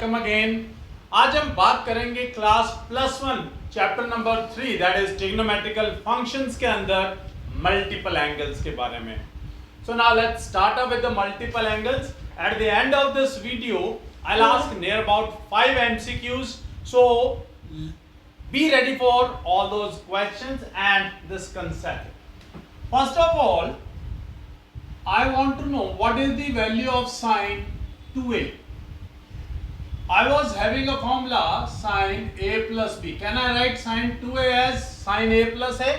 Welcome again. आज हम बात करेंगे class +1 chapter number 3 that is trigonometrical functions के अंदर मल्टीपल एंगल्स के बारे में। So now let's start up with the multiple angles. At the end of this video I will ask near about 5 MCQs, so be ready for all those questions and this concept. First of all, I want to know what is the value of sine 2a. I was having a formula sine a plus b. Can I write sine 2a as sine a plus a?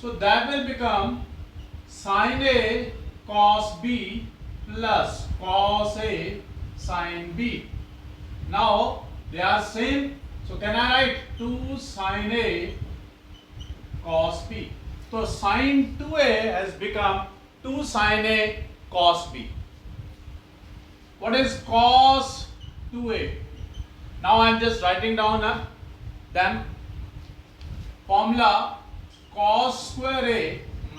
So that will become sine a cos b plus cos a sine b. Now they are same. So can I write 2 sine a cos b? So sine 2a has become 2 sine a cos b. What is cos 2a? Now I am just writing down then formula cos square a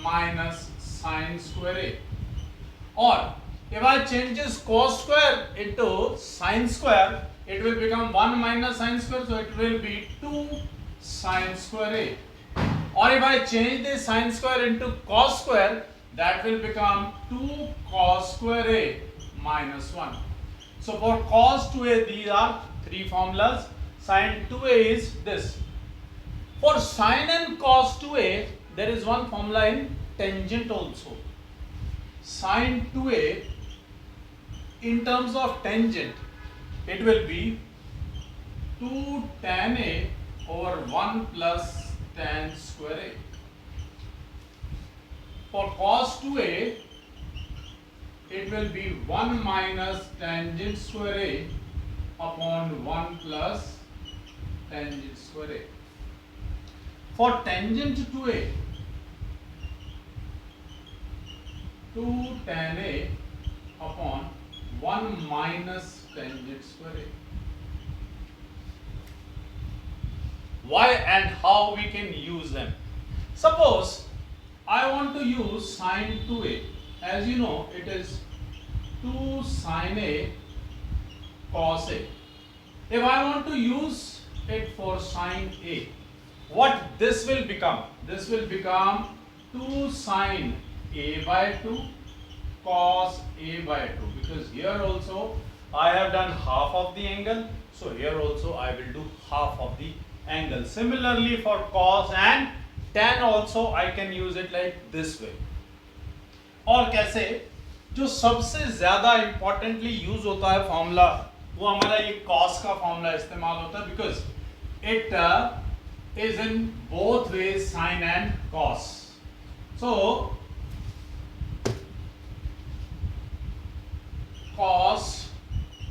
minus sine square a. Or if I change this cos square into sine square, it will become 1 minus sine square, so it will be 2 sine square a. Or if I change the sine square into cos square, that will become 2 cos square a minus 1. So for cos 2a these are three formulas. Sin 2a is this. For sin and cos 2a there is one formula in tangent also. Sin 2a in terms of tangent it will be 2 tan a over 1 plus tan square a. For cos 2a it will be 1 minus tangent square a upon 1 plus tangent square a. For tangent to a, 2 tan a upon 1 minus tangent square a. Why and how we can use them? Suppose I want to use sin 2a. As you know, it is 2 sin a cos a. If I want to use it for sin a, what this will become? This will become 2 sin a by 2 cos a by 2, because here also I have done half of the angle, so here also I will do half of the angle. Similarly for cos and tan also I can use it like this way. और कैसे? जो सबसे ज्यादा importantly use होता है formula वो हमारा ये कॉस का फॉर्मूला इस्तेमाल होता है, because it is in both ways sine and cos. So cos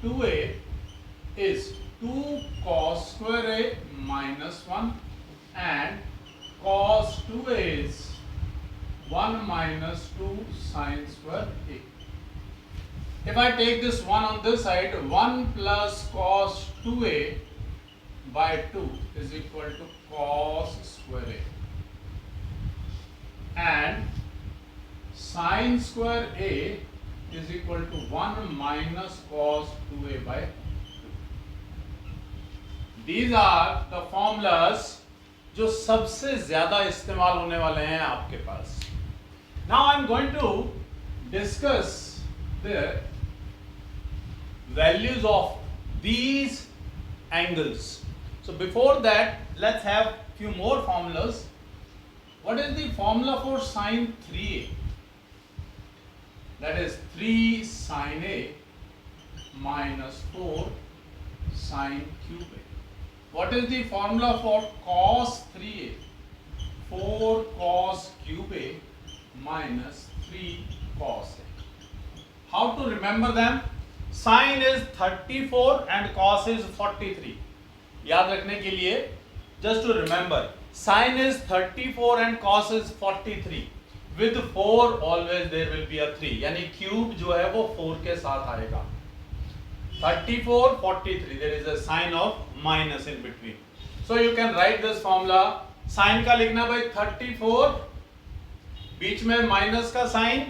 2a is 2 cos square a minus 1 and cos 2a is 1 minus 2 sine square a. If I take this 1 on this side, 1 plus cos 2a by 2 is equal to cos square a. And sine square a is equal to 1 minus cos 2a by 2. These are the formulas जो सबसे ज्यादा इस्तेमाल होने वाले हैं आपके पास. Now I am going to discuss the values of these angles. So before that, let's have few more formulas. What is the formula for sin 3a? That is 3 sin a minus 4 sin cube a. What is the formula for cos 3a? 4 cos cube a minus 3 cos a. How to remember them? Sin is 34 and cos is 43. याद रखने के लिए just to remember, sin is 34 and cos is 43. With 4 always there will be a 3. यानी cube जो है वो 4 के साथ आएगा. 34, 43. There is a sign of minus in between. So you can write this formula. Sin का लिखना भाई 34, बीच में माइनस का साइन,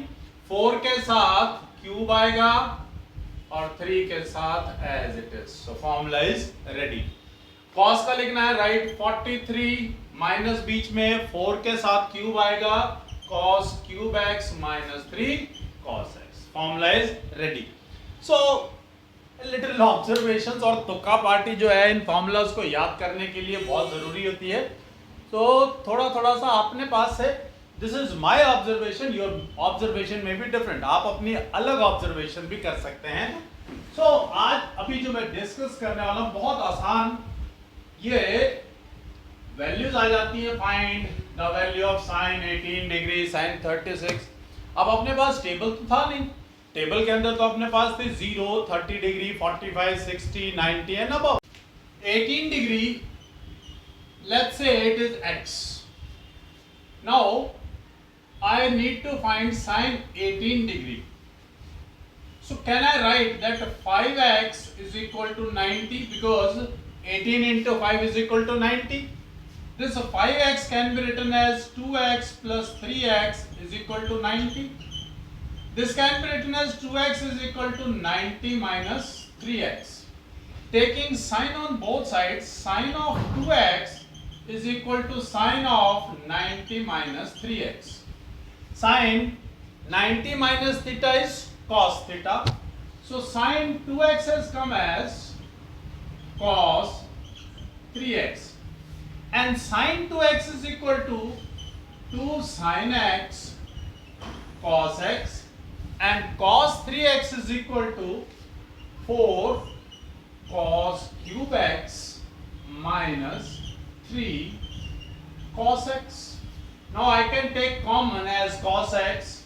4 के साथ क्यूब आएगा और 3 के साथ as it is. So formula is ready. cos का लिखना है राइट 43 माइनस बीच में 4 के साथ क्यूब आएगा cos cube x minus 3 cos x. Formula is ready. So little observations और तुक्का पार्टी जो है इन फॉर्मूलाज को याद करने के लिए बहुत जरूरी होती है. तो थोड़ा थोड़ा सा अपने पास से this is my observation, your observation में भी डिफरेंट, आप अपनी अलग ऑब्जर्वेशन भी कर सकते हैं. सो आज अभी जो मैं डिस्कस करने वाला हूं बहुत आसान, ये वैल्यूज आ जाती है. Find the value of sine 18 degree, sine 36. अब अपने पास टेबल तो था नहीं, टेबल के अंदर तो अपने पास थे 0, 30 degree, 45, 60, 90 and above. 18 degree, let's say it is x. Now I need to find sine 18 degree. So can I write that 5x is equal to 90 because 18 into 5 is equal to 90. This 5x can be written as 2x plus 3x is equal to 90. This can be written as 2x is equal to 90 minus 3x. Taking sine on both sides, sine of 2x is equal to sine of 90 minus 3x. Sine 90 minus theta is cos theta. So sine 2x has come as cos 3x. And sine 2x is equal to 2 sine x cos x. And cos 3x is equal to 4 cos cube x minus 3 cos x. Now I can take common as cos x.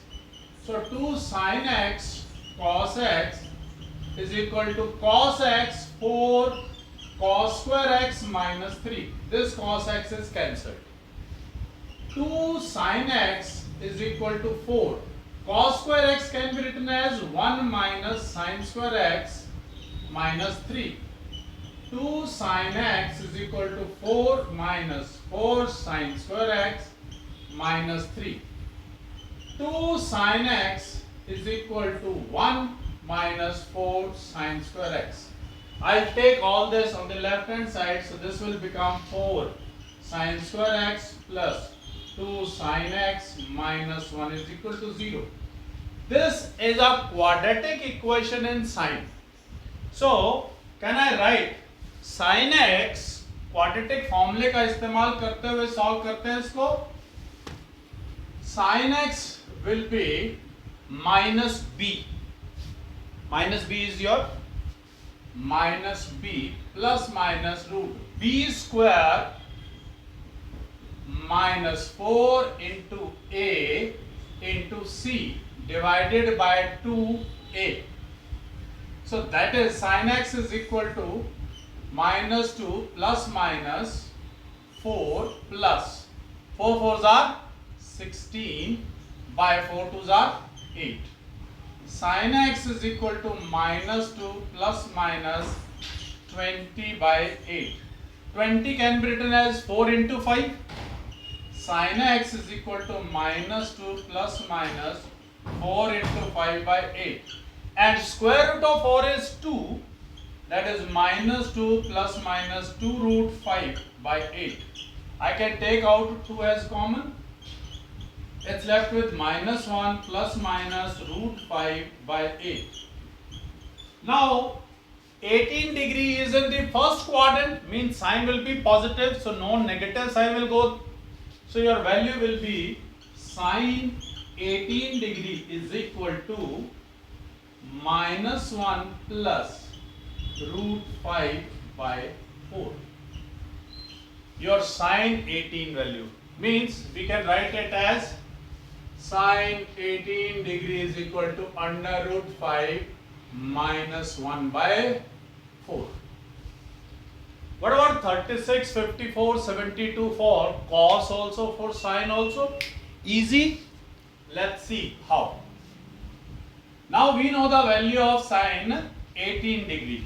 So 2 sin x cos x is equal to cos x 4 cos square x minus 3. This cos x is cancelled. 2 sin x is equal to 4. Cos square x can be written as 1 minus sin square x minus 3. 2 sin x is equal to 4 minus 4 sin square x minus 3. 2 sin x is equal to 1 minus 4 sin square x. I'll take all this on the left hand side, so this will become 4 sin square x plus 2 sin x minus 1 is equal to 0. This is a quadratic equation in sine. So can I write sin x, quadratic फॉर्मूले का इस्तेमाल करते हुए solve करते हैं इसको. sin x will be minus b. Minus b is your minus b plus minus root b square minus 4 into a into c divided by 2a. So that is sin x is equal to minus 2 plus minus 4 plus 4 4s are 16 by 4 2s are 8. Sin x is equal to minus 2 plus minus 20 by 8. 20 can be written as 4 into 5. Sin x is equal to minus 2 plus minus 4 into 5 by 8. And square root of 4 is 2. That is minus 2 plus minus 2 root 5 by 8. I can take out 2 as common. It's left with minus 1 plus minus root 5 by 8. Now 18 degree is in the first quadrant, means sign will be positive, so no negative sign will go. So your value will be sine 18 degree is equal to minus 1 plus root 5 by 4. Your sine 18 value means we can write it as sine 18 degree is equal to under root 5 minus 1 by 4. What about 36, 54, 72 for cos also, for sine also? Easy. Let's see how. Now we know the value of sine 18 degree.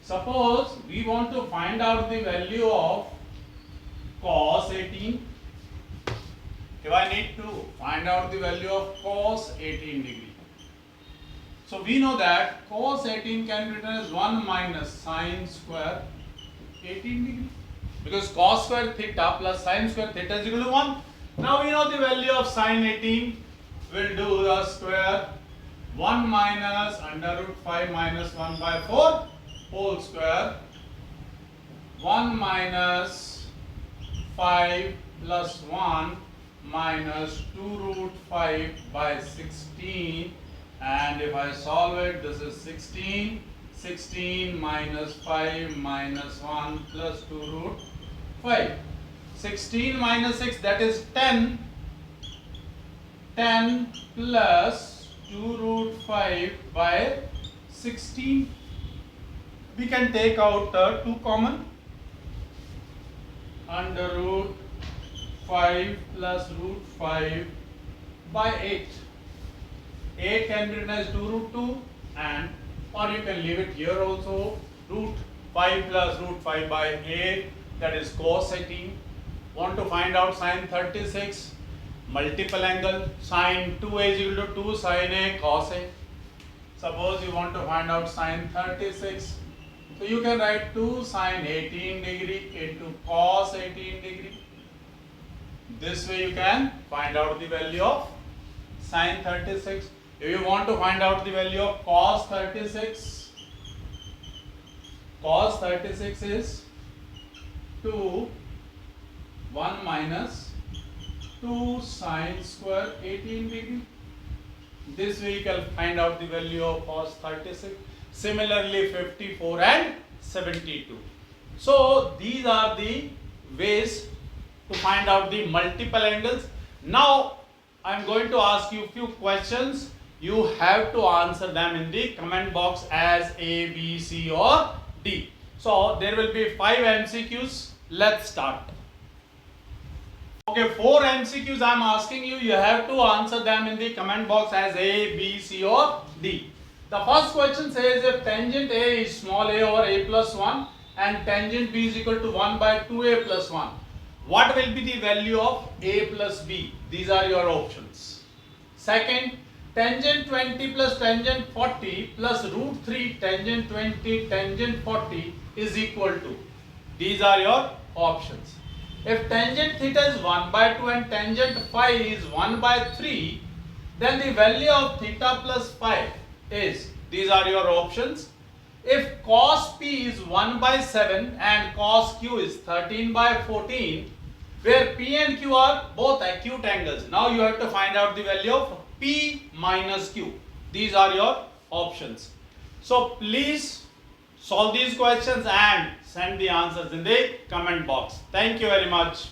Suppose we want to find out the value of cos 18. If I need to find out the value of cos 18 degree. So we know that cos 18 can be written as 1 minus sine square 18 degree, because cos square theta plus sine square theta is equal to 1. Now we know the value of sine 18. We'll do the square 1 minus under root 5 minus 1 by 4 whole square, 1 minus 5 plus 1 minus 2 root 5 by 16, and if I solve it, this is 16 minus 5 minus 1 plus 2 root 5. 16 minus 6, that is 10 plus 2 root 5 by 16. We can take out 2 common, under root 5 plus root 5 by 8. 8 can be written as 2 root 2, and or you can leave it here also, root 5 plus root 5 by 8, that is cos 18. Want to find out sine 36? Multiple angle, sine 2a is equal to 2 sine a cos a. Suppose you want to find out sine 36. So you can write 2 sine 18 degree into cos 18 degree. This way you can find out the value of sine 36. If you want to find out the value of cos 36 is 2 1 minus 2 sine square 18 degree. This way you can find out the value of cos 36. Similarly 54 and 72. So these are the ways to find out the multiple angles. Now I am going to ask you few questions. You have to answer them in the comment box as A, B, C or D. So there will be 5 MCQs. Let's start. Okay, 4 MCQs I am asking you. You have to answer them in the comment box as A, B, C or D. The first question says if tangent A is small a over a plus 1 and tangent B is equal to 1 by 2a plus 1, what will be the value of a plus b? These are your options. Second, tangent 20 plus tangent 40 plus root 3 tangent 20 tangent 40 is equal to. These are your options. If tangent theta is 1 by 2 and tangent phi is 1 by 3, then the value of theta plus phi is. These are your options. If cos p is 1 by 7 and cos q is 13 by 14, where p and q are both acute angles, now you have to find out the value of p minus q. These are your options. So please solve these questions and send the answers in the comment box. Thank you very much.